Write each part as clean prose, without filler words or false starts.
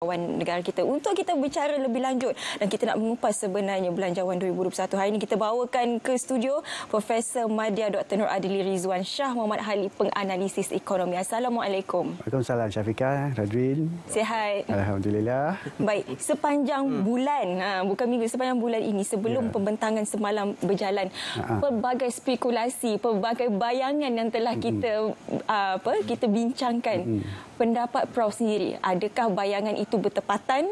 belanjawan negara kita. Untuk kita bicara lebih lanjut dan kita nak mengupas sebenarnya belanjawan 2021, hari ini kita bawakan ke studio Profesor Madya Dr. Nur Adili Rizwan Shah Muhammad Ali, penganalisis ekonomi. Assalamualaikum. Waalaikumsalam Syafiqah, Radwin. Sihat? Alhamdulillah. Baik, sepanjang bulan, bukan minggu, sepanjang bulan ini sebelum pembentangan semalam berjalan, pelbagai spekulasi, pelbagai bayangan yang telah kita bincangkan. Pendapat Prof sendiri, adakah bayangan itu bertepatan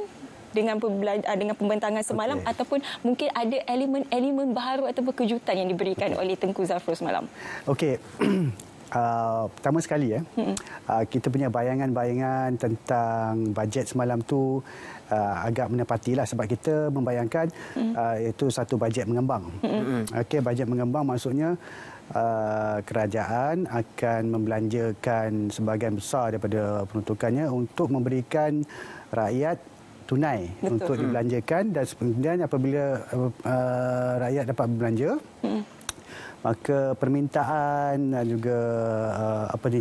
dengan pembentangan semalam ataupun mungkin ada elemen-elemen baru ataupun kejutan yang diberikan oleh Tengku Zafrul semalam? Okey. Pertama sekali kita punya bayangan-bayangan tentang bajet semalam tu agak menepatilah, sebab kita membayangkan itu satu bajet mengembang. Okey, bajet mengembang maksudnya kerajaan akan membelanjakan sebahagian besar daripada peruntukannya untuk memberikan rakyat tunai. Betul. Untuk dibelanjakan, dan kemudian apabila rakyat dapat berbelanja, maka permintaan dan juga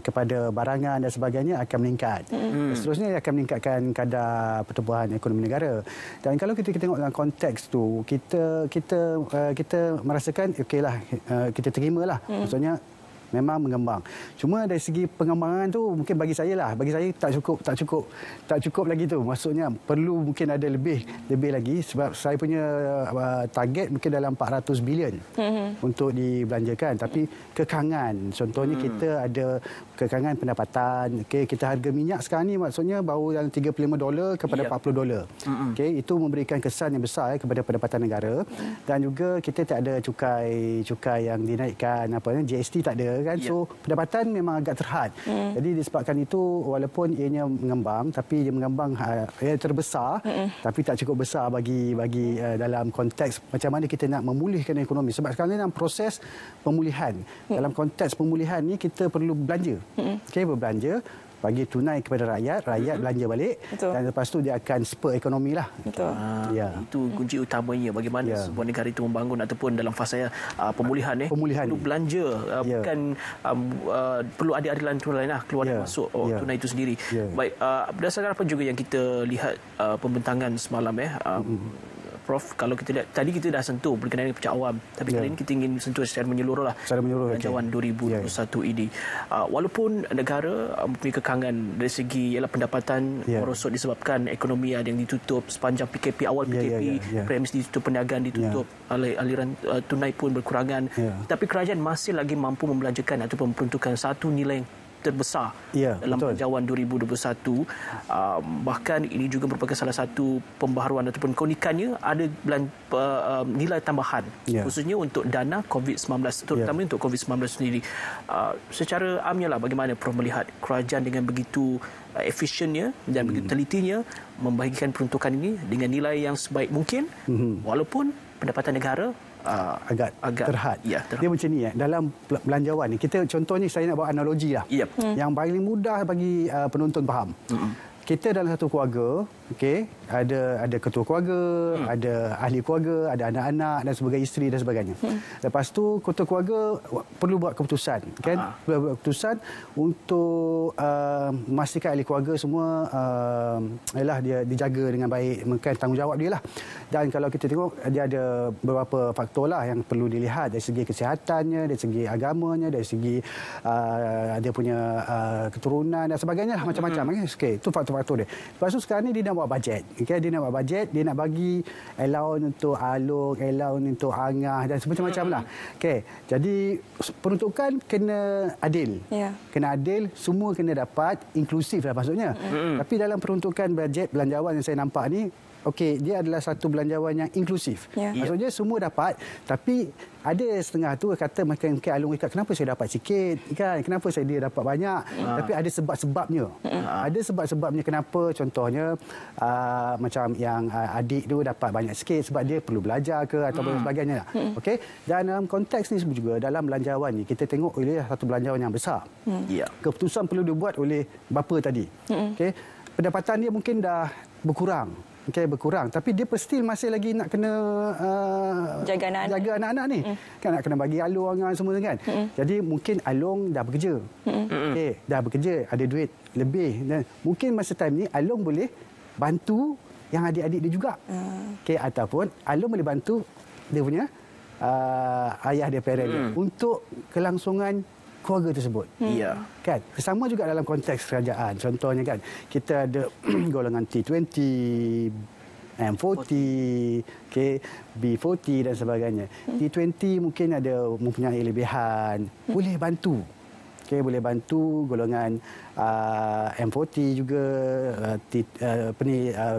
kepada barangan dan sebagainya akan meningkat. Seterusnya ia akan meningkatkan kadar pertumbuhan ekonomi negara. Dan kalau kita tengok dalam konteks tu, kita merasakan okeylah, kita terimalah. Maksudnya memang mengembang. Cuma dari segi pengembangan tu mungkin bagi saya tak cukup lagi tu. Maksudnya perlu mungkin ada lebih lagi, sebab saya punya target mungkin dalam 400 bilion untuk dibelanjakan. Tapi kekangan, contohnya kita ada kekangan pendapatan. Okey, kita harga minyak sekarang ni maksudnya baru dalam $35 kepada $40. Okey, itu memberikan kesan yang besar kepada pendapatan negara. Dan juga kita tak ada cukai yang dinaikkan, GST tak ada kan. So pendapatan memang agak terhad. Jadi disebabkan itu, walaupun ianya mengembang, tapi dia mengembang terbesar, tapi tak cukup besar bagi dalam konteks macam mana kita nak memulihkan ekonomi. Sebab sekarang ni dalam proses pemulihan. Dalam konteks pemulihan ni kita perlu belanja. Okey, berbelanja, bagi tunai kepada rakyat belanja balik. Betul. Dan lepas tu dia akan spur ekonomi lah. Betul. Itu kunci utamanya bagaimana sebuah negara itu membangun ataupun dalam fasa pemulihan. Perlu belanja, bukan perlu ada adilan tunai keluar dan masuk tunai itu sendiri. Baik, berdasarkan apa juga yang kita lihat pembentangan semalam Prof, kalau kita lihat, tadi kita dah sentuh berkenaan dengan pecah awam, tapi kali ini kita ingin sentuh secara menyeluruh belanjawan 2021 ini. Walaupun negara mempunyai kekangan dari segi pendapatan merosot disebabkan ekonomi ada yang ditutup sepanjang PKP, awal PKP, premis ditutup, perniagaan ditutup, aliran tunai pun berkurangan, tapi kerajaan masih lagi mampu membelanjakan ataupun memperuntukkan satu nilai terbesar dalam belanjawan 2021. Bahkan ini juga merupakan salah satu pembaharuan ataupun keunikannya, ada nilai tambahan khususnya untuk dana COVID-19, terutama untuk COVID-19 sendiri. Secara amnya bagaimana Prof melihat kerajaan dengan begitu efisiennya dan begitu telitinya membahagikan peruntukan ini dengan nilai yang sebaik mungkin, walaupun pendapatan negara agak terhad. Dia macam ni dalam belanjawan ni, kita contohnya saya nak buat analogi lah. Yang paling mudah bagi penonton faham. Kita dalam satu keluarga, ada ketua keluarga, ada ahli keluarga, ada anak-anak dan sebagainya, isteri dan sebagainya. Lepas tu ketua keluarga perlu buat keputusan, kan? Perlu buat keputusan untuk memastikan ahli keluarga semua dia dijaga dengan baik, mungkin tanggungjawab dia lah. Dan kalau kita tengok, dia ada beberapa faktor lah yang perlu dilihat dari segi kesihatannya, dari segi agamanya, dari segi dia punya keturunan dan sebagainya lah, macam-macam. Itu faktor-faktor dia. Lepas tu sekarang ni dia nak buat bajet. Dia nak buat bajet, dia nak bagi allowance untuk alung, allowance untuk angah dan semacam-macam lah. Jadi peruntukan kena adil. Kena adil, semua kena dapat, inklusif lah maksudnya. Tapi dalam peruntukan bajet belanjawan yang saya nampak ni, dia adalah satu belanjawan yang inklusif. Maksudnya semua dapat, tapi ada setengah tu kata mungkin alung ikat, kenapa saya dapat sikit kan, kenapa dia dapat banyak. Tapi ada sebab-sebabnya. Ada sebab-sebabnya kenapa. Contohnya macam yang adik tu dapat banyak sikit sebab dia perlu belajar ke atau sebagainya. Dan dalam konteks ni juga, dalam belanjawan ni kita tengok oleh satu belanjawan yang besar. Keputusan perlu dibuat oleh bapa tadi. Pendapatan dia mungkin dah berkurang. Berkurang, tapi dia still masih lagi nak kena jaga anak-anak ni. Kan nak kena bagi alung semua kan. Jadi mungkin alung dah bekerja. Dah bekerja, ada duit lebih, dan mungkin masa time ni alung boleh bantu yang adik-adik dia juga. Okey, ataupun Alun boleh bantu dia punya ayah dia, parent dia untuk kelangsungan keluarga tersebut. Ya. Kan? Sama juga dalam konteks kerajaan. Contohnya kan, kita ada golongan T20, M40, okay, B40 dan sebagainya. T20 mungkin ada mempunyai lebihan, boleh bantu. Okay, boleh bantu golongan M40 juga,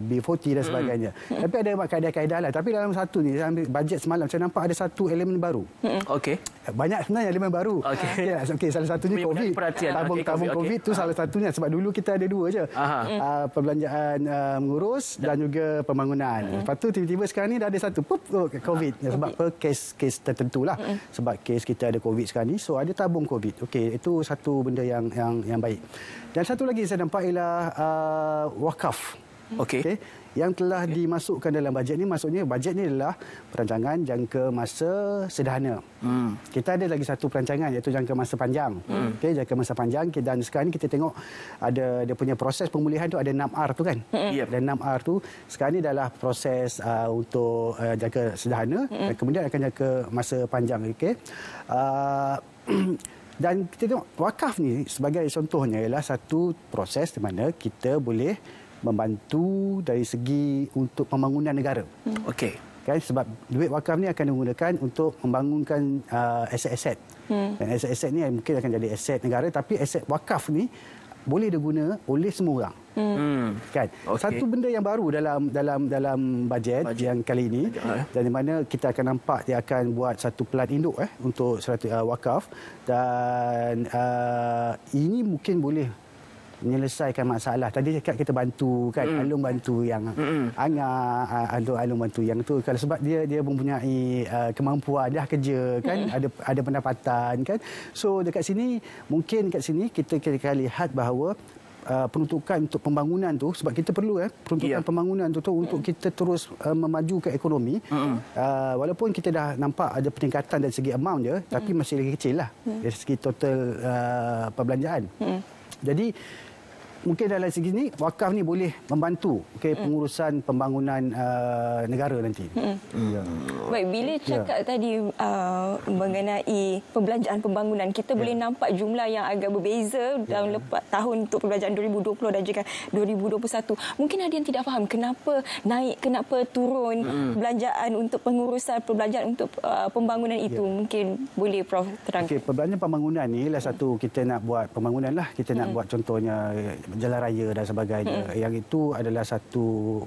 B40 dan sebagainya. Tapi ada kaedah-kaedah lah. Tapi dalam satu ni, dalam bajet semalam, saya nampak ada satu elemen baru. Okey. Banyak sebenarnya elemen baru. Okey, salah satunya COVID. Tabung COVID tu salah satunya. Sebab dulu kita ada dua je. Perbelanjaan mengurus dan juga pembangunan. Lepas tu tiba-tiba sekarang ni dah ada satu. COVID. Sebab kes tertentu lah. Sebab kes kita ada COVID sekarang ni. So ada tabung COVID. Okey, itu satu benda yang baik. Dan satu lagi saya nampak ialah wakaf. Okey. Yang telah dimasukkan dalam bajet ni, maksudnya bajet ni adalah perancangan jangka masa sederhana. Kita ada lagi satu perancangan iaitu jangka masa panjang. Okey, jangka masa panjang, dan sekarang ni kita tengok ada dia punya proses pemulihan tu, ada 6R tu kan. Dan 6R tu sekarang ni adalah proses untuk jangka sederhana dan kemudian akan jangka masa panjang. Okey. Dan kita tengok wakaf ni sebagai contohnya ialah satu proses di mana kita boleh membantu dari segi untuk pembangunan negara. Okey. Kan, sebab duit wakaf ni akan digunakan untuk membangunkan aset-aset. Dan aset-aset ni mungkin akan jadi aset negara, tapi aset wakaf ni boleh diguna oleh semua orang. Kan? Satu benda yang baru dalam bajet yang kali ini, dan di mana kita akan nampak dia akan buat satu pelan induk untuk wakaf, dan ini mungkin boleh menyelesaikan masalah. Tadi cakap kita bantu kan, Alun bantu yang Alun bantu yang tu, kalau sebab dia mempunyai kemampuan, dah kerja kan, ada pendapatan kan. So dekat sini kita lihat bahawa peruntukan untuk pembangunan tu, sebab kita perlu peruntukan pembangunan tu untuk kita terus memajukan ekonomi. Walaupun kita dah nampak ada peningkatan dari segi amount je, tapi masih lagi kecil lah dari segi total perbelanjaan. Jadi mungkin dalam segi ni wakaf ni boleh membantu pengurusan pembangunan negara nanti. Baik, bila cakap tadi mengenai perbelanjaan pembangunan, kita boleh nampak jumlah yang agak berbeza dalam tahun untuk perbelanjaan 2020 dan juga 2021. Mungkin ada yang tidak faham kenapa naik, kenapa turun perbelanjaan untuk pengurusan perbelanjaan untuk pembangunan itu. Mungkin boleh Prof terangkan. Okey, perbelanjaan pembangunan ni lah satu, kita nak buat pembangunan lah. Kita nak buat contohnya jalan raya dan sebagainya. Yang itu adalah satu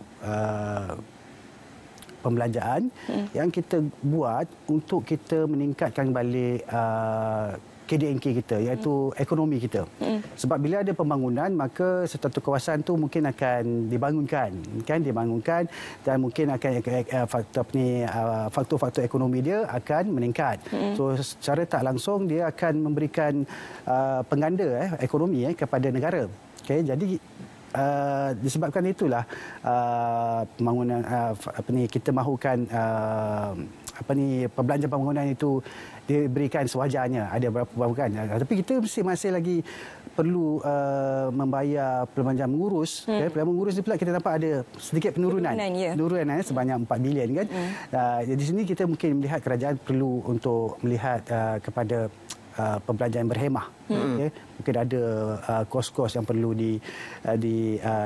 pembelanjaan yang kita buat untuk kita meningkatkan balik KDNK kita, iaitu ekonomi kita. Sebab bila ada pembangunan, maka satu kawasan tu mungkin akan dibangunkan, dan mungkin akan faktor-faktor ekonomi dia akan meningkat. So secara tak langsung dia akan memberikan pengganda ekonomi kepada negara. Okay, jadi disebabkan itulah pembangunan kita mahukan perbelanjaan pembangunan itu diberikan sewajarnya, ada berapa kan. Tapi kita masih lagi perlu membayar perbelanjaan mengurus. Perbelanjaan mengurus ni pula kita nampak ada sedikit penurunan sebanyak 4 bilion kan. Di sini kita mungkin melihat kerajaan perlu untuk melihat kepada perbelanjaan berhemah. Mungkin ada kos-kos yang perlu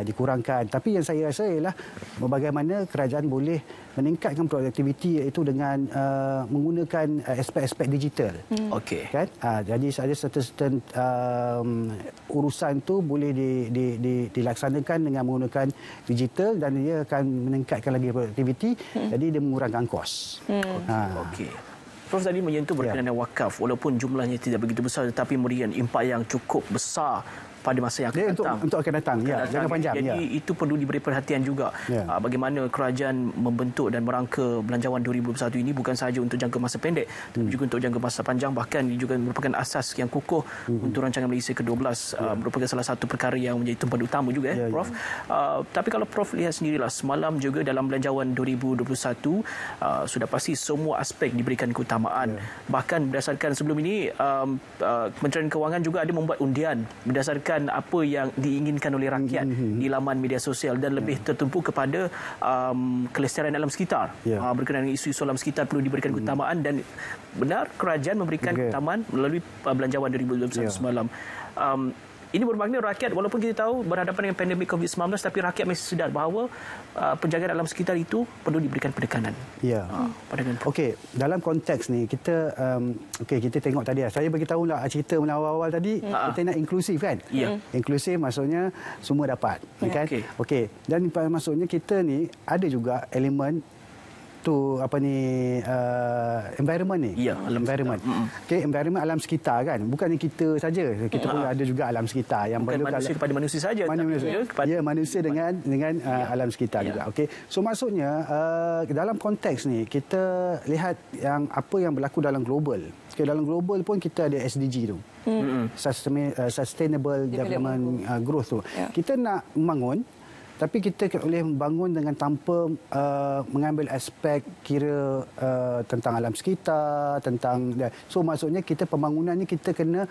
dikurangkan. Tapi yang saya rasa ialah bagaimana kerajaan boleh meningkatkan produktiviti, iaitu dengan menggunakan aspek-aspek digital. Kan? Jadi ada certain urusan tu boleh dilaksanakan dengan menggunakan digital, dan dia akan meningkatkan lagi produktiviti. Jadi dia mengurangkan kos. Okey. Prof tadi menyentuh berkenaan wakaf, walaupun jumlahnya tidak begitu besar, tetapi memberikan impak yang cukup besar pada masa yang akan datang. Untuk akan datang, jangka panjang. Jadi itu perlu diberi perhatian juga. Bagaimana kerajaan membentuk dan merangka belanjawan 2021 ini bukan sahaja untuk jangka masa pendek, tapi juga untuk jangka masa panjang. Bahkan ini juga merupakan asas yang kukuh untuk rancangan Malaysia ke-12. Merupakan salah satu perkara yang menjadi tumpuan utama juga, Prof. Tapi kalau Prof lihat sendirilah, semalam juga dalam belanjawan 2021 sudah pasti semua aspek diberikan keutamaan. Bahkan berdasarkan sebelum ini Kementerian Kewangan juga ada membuat undian berdasarkan memberikan apa yang diinginkan oleh rakyat di laman media sosial dan lebih tertumpu kepada kelestarian alam sekitar. Berkenaan dengan isu-isu alam sekitar perlu diberikan keutamaan dan benar kerajaan memberikan keutamaan melalui belanjawan 2021 semalam. Ini bermakna rakyat, walaupun kita tahu berhadapan dengan pandemik COVID-19, tapi rakyat mesti sedar bahawa penjagaan alam sekitar itu perlu diberikan penekanan. Ya. Okey, dalam konteks ni kita kita tengok tadi. Saya bagi tahulah cerita awal-awal tadi, kita nak inklusif kan? Ya. Inklusif maksudnya semua dapat, kan? Okey. Dan maksudnya kita ni ada juga elemen tu environment ni. Ya, environment. Environment alam sekitar kan. Bukannya kita saja. Kita pun ada juga alam sekitar yang bukan manusia kepada manusia saja. Manusia dengan alam sekitar juga. Okey. So maksudnya dalam konteks ni kita lihat yang apa yang berlaku dalam global. Dalam global pun kita ada SDG tu. Sustainable Development Growth tu. Kita nak membangun, tapi kita boleh membangun dengan tanpa mengambil aspek kira tentang alam sekitar, tentang so maksudnya kita pembangunan ni kita kena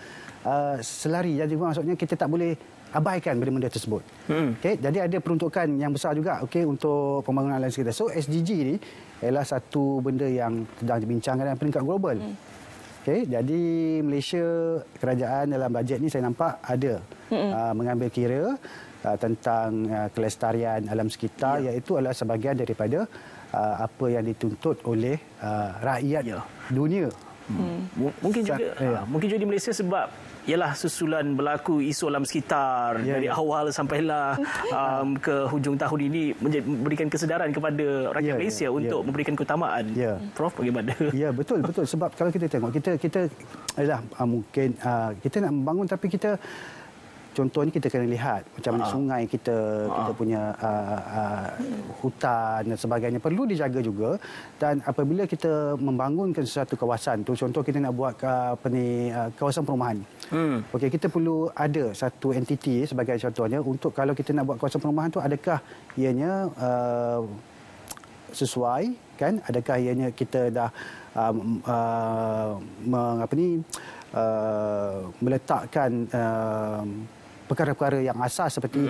selari. Jadi maksudnya kita tak boleh abaikan benda-benda tersebut. Jadi ada peruntukan yang besar juga untuk pembangunan alam sekitar. So SDG ni ialah satu benda yang sedang dibincangkan dalam peringkat global. Jadi Malaysia, kerajaan dalam bajet ni saya nampak ada mengambil kira tentang kelestarian alam sekitar, iaitu adalah sebahagian daripada apa yang dituntut oleh rakyat dunia. Mungkin juga di Malaysia sebab ialah susulan berlaku isu alam sekitar dari awal sampailah ke hujung tahun ini memberikan kesedaran kepada rakyat Malaysia untuk memberikan keutamaan. Prof, bagaimana? Ya, betul. Sebab kalau kita tengok kita adalah mungkin kita nak membangun, tapi kita contohnya kita kena lihat macam mana sungai kita punya hutan dan sebagainya perlu dijaga juga. Dan apabila kita membangunkan sesuatu kawasan tu, contoh kita nak buat kawasan perumahan. Kita perlu ada satu entiti sebagai contohnya untuk kalau kita nak buat kawasan perumahan tu, adakah ianya sesuai kan? Adakah ianya kita dah meletakkan perkara-perkara yang asas seperti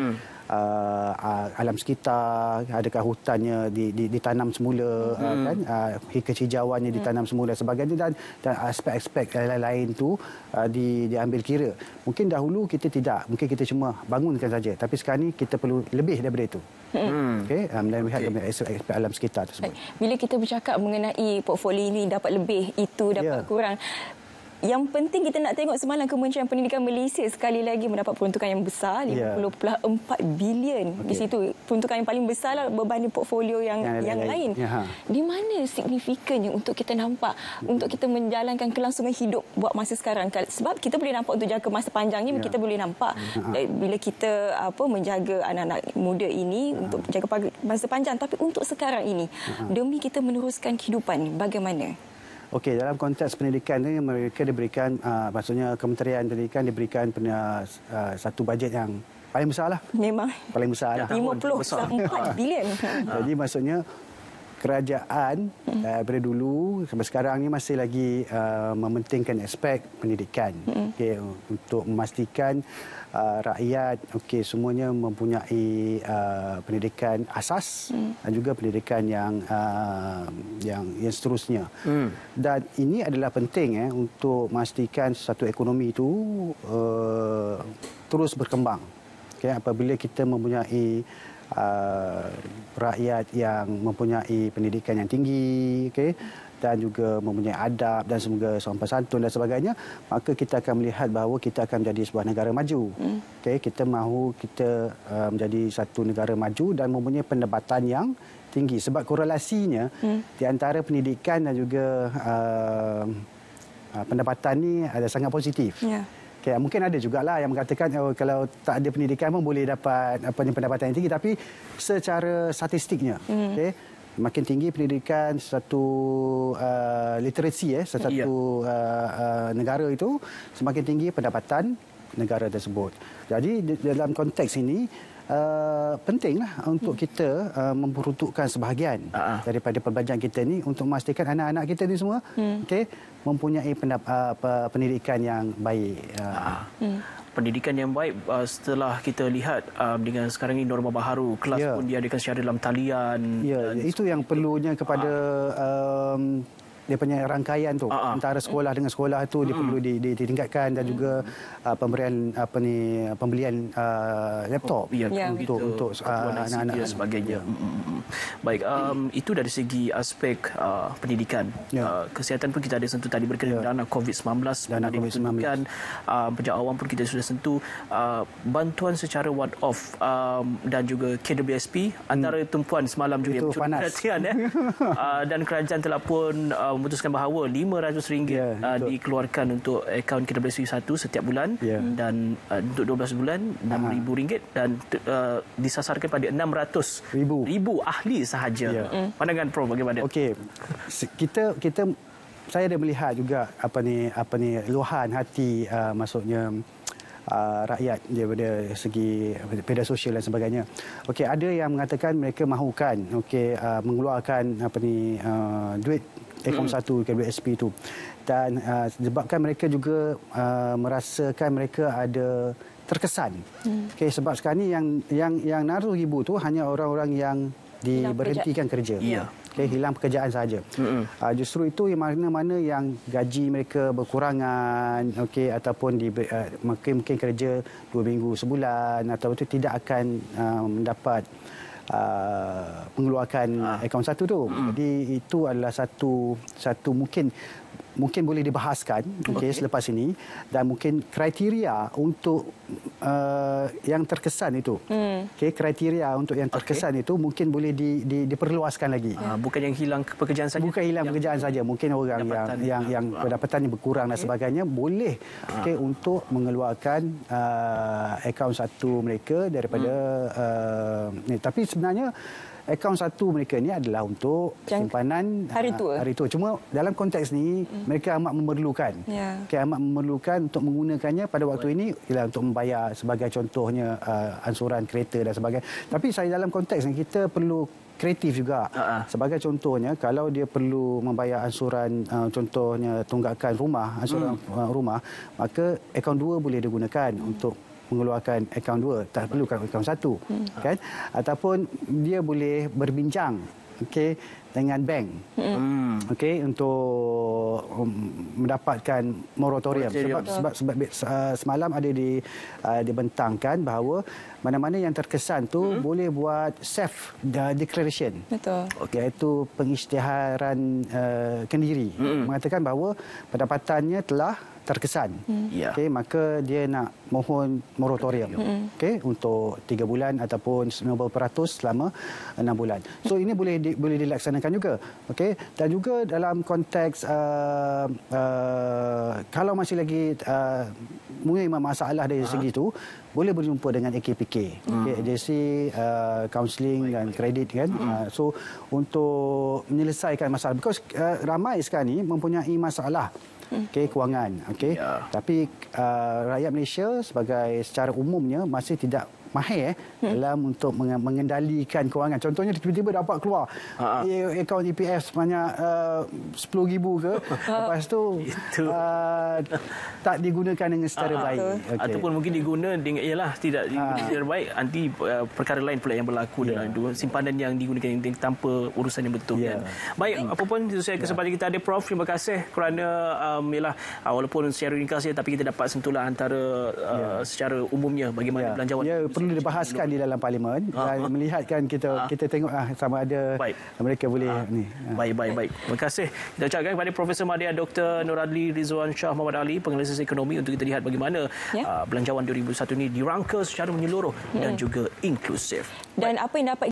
alam sekitar, adakah hutannya ditanam semula, kan, kehijauannya ditanam semula sebagainya, dan aspek-aspek lain-lain tu diambil kira. Mungkin dahulu kita tidak, mungkin kita cuma bangunkan saja, tapi sekarang ni kita perlu lebih daripada itu. Melihat aspek alam sekitar tersebut. Bila kita bercakap mengenai portfolio ini dapat lebih, itu dapat kurang, yang penting kita nak tengok semalam Kementerian Pendidikan Malaysia sekali lagi mendapat peruntukan yang besar, 50.4 bilion. Di situ peruntukan yang paling besar lah berbanding portfolio yang lain. Di mana signifikannya untuk kita nampak, untuk kita menjalankan kelangsungan hidup buat masa sekarang? Sebab kita boleh nampak untuk jangka masa panjangnya, kita boleh nampak bila kita menjaga anak-anak muda ini untuk jangka masa panjang. Tapi untuk sekarang ini, demi kita meneruskan kehidupan, bagaimana? Okey, dalam konteks pendidikan ni mereka diberikan, maksudnya Kementerian Pendidikan diberikan satu bajet yang paling besar lah. Memang. Paling besar lah. 54 bilion. Jadi maksudnya kerajaan daripada dulu sampai sekarang ni masih lagi mementingkan aspek pendidikan. Untuk memastikan rakyat semuanya mempunyai pendidikan asas dan juga pendidikan yang seterusnya. Dan ini adalah penting untuk memastikan satu ekonomi itu terus berkembang. Apabila kita mempunyai rakyat yang mempunyai pendidikan yang tinggi, dan juga mempunyai adab dan sopan santun dan sebagainya, maka kita akan melihat bahawa kita akan menjadi sebuah negara maju. Kita mahu kita menjadi satu negara maju dan mempunyai pendapatan yang tinggi, sebab korelasinya di antara pendidikan dan juga pendapatan ni ada sangat positif. Mungkin ada jugalah yang mengatakan kalau tak ada pendidikan pun boleh dapat pendapatan yang tinggi, tapi secara statistiknya makin tinggi pendidikan satu literasi satu negara itu, semakin tinggi pendapatan negara tersebut. Jadi dalam konteks ini pentinglah untuk kita memperuntukkan sebahagian daripada perbelanjaan kita ni untuk memastikan anak-anak kita ni semua mempunyai pendidikan yang baik. pendidikan yang baik setelah kita lihat dengan sekarang ini norma baharu, kelas pun diadakan secara dalam talian. Ya, itu yang perlunya kepada dia punya rangkaian tu antara sekolah dengan sekolah tu dia perlu ditingkatkan, dan juga pemberian pembelian laptop untuk anak-anak dan sebagainya. Baik, itu dari segi aspek pendidikan. Kesihatan pun kita ada sentuh tadi berkaitan dengan COVID-19 dan COVID-19. Pejak awam pun kita sudah sentuh. Bantuan secara one off dan juga KWSP antara tumpuan semalam juga itu panas. Dan kerajaan telah pun memutuskan bahawa RM500 dikeluarkan untuk akaun KWSP 1 setiap bulan, dan untuk 12 bulan RM6,000, dan disasarkan pada 600,000 ahli sahaja. Pandangan Prof bagaimana? Okey. Saya ada melihat juga luahan hati maksudnya rakyat daripada segi media sosial dan sebagainya. Okey, ada yang mengatakan mereka mahukan mengeluarkan duit akaun 1 KWSP itu, dan sebabkan mereka juga merasakan mereka ada terkesan. Okey, sebab sekarang ni yang naruh ribu tu hanya orang-orang yang diberhentikan kerja. Okay, hilang pekerjaan sahaja. Justru itu yang mana-mana yang gaji mereka berkurangan, ataupun mungkin kerja 2 minggu sebulan, atau itu tidak akan mendapat mengeluarkan akaun 1 tu. Jadi itu adalah satu mungkin boleh dibahaskan selepas ini, dan mungkin kriteria untuk yang terkesan itu. Kriteria untuk yang terkesan itu mungkin boleh diperluaskan lagi. Bukan yang hilang pekerjaan saja. Bukan hilang pekerjaan saja, mungkin orang yang pendapatannya berkurang dan sebagainya boleh untuk mengeluarkan akaun 1 mereka daripada tapi sebenarnya akaun 1 mereka ni adalah untuk simpanan hari tua. Cuma dalam konteks ni mereka amat memerlukan. Amat memerlukan untuk menggunakannya pada waktu ini ialah untuk membayar sebagai contohnya ansuran kereta dan sebagainya. Tapi saya dalam konteks ni kita perlu kreatif juga. Sebagai contohnya, kalau dia perlu membayar ansuran contohnya tunggakan rumah, ansuran rumah, maka akaun 2 boleh digunakan untuk mengeluarkan akaun 2, tak perlu akaun 1, kan? Ataupun dia boleh berbincang dengan bank untuk mendapatkan moratorium. Sebab semalam ada dibentangkan bahawa mana-mana yang terkesan tu boleh buat self declaration. Betul. Iaitu pengisytiharan kendiri, mengatakan bahawa pendapatannya telah terkesan. Maka dia nak mohon moratorium untuk 3 bulan ataupun 90% selama 6 bulan. So ini boleh dilaksanakan juga. Dan juga dalam konteks kalau masih lagi mungkin masalah dari segi itu, boleh berjumpa dengan AKPK, agensi kaunseling dan kredit, kan. So untuk menyelesaikan masalah, because ramai sekarang ni mempunyai masalah kewangan. Tapi rakyat Malaysia secara umumnya masih tidak mahir dalam untuk mengendalikan kewangan. Contohnya tiba-tiba dapat keluar akaun EPF sebanyak 10,000 ke, lepas tu tak digunakan dengan secara baik. Ataupun mungkin diguna dengan tidak digunakan secara baik, nanti perkara lain pula yang berlaku dalam simpanan yang digunakan tanpa urusan yang betul. Baik, apapun sesuai kesempatan kita ada, Prof, terima kasih kerana walaupun secara ringkas tapi kita dapat sentuhlah antara secara umumnya bagaimana belanjawan perlu dibahaskan di dalam parlimen, dan melihatkan kita tengok sama ada mereka boleh ni. Baik. Terima kasih kita ucapkan kepada Profesor Madya Dr. Noradli Rizwan Shah Muhammad Ali, penganalisis ekonomi, untuk kita lihat bagaimana belanjawan 2021 ini dirangka secara menyeluruh dan juga inklusif. Dan apa yang dapat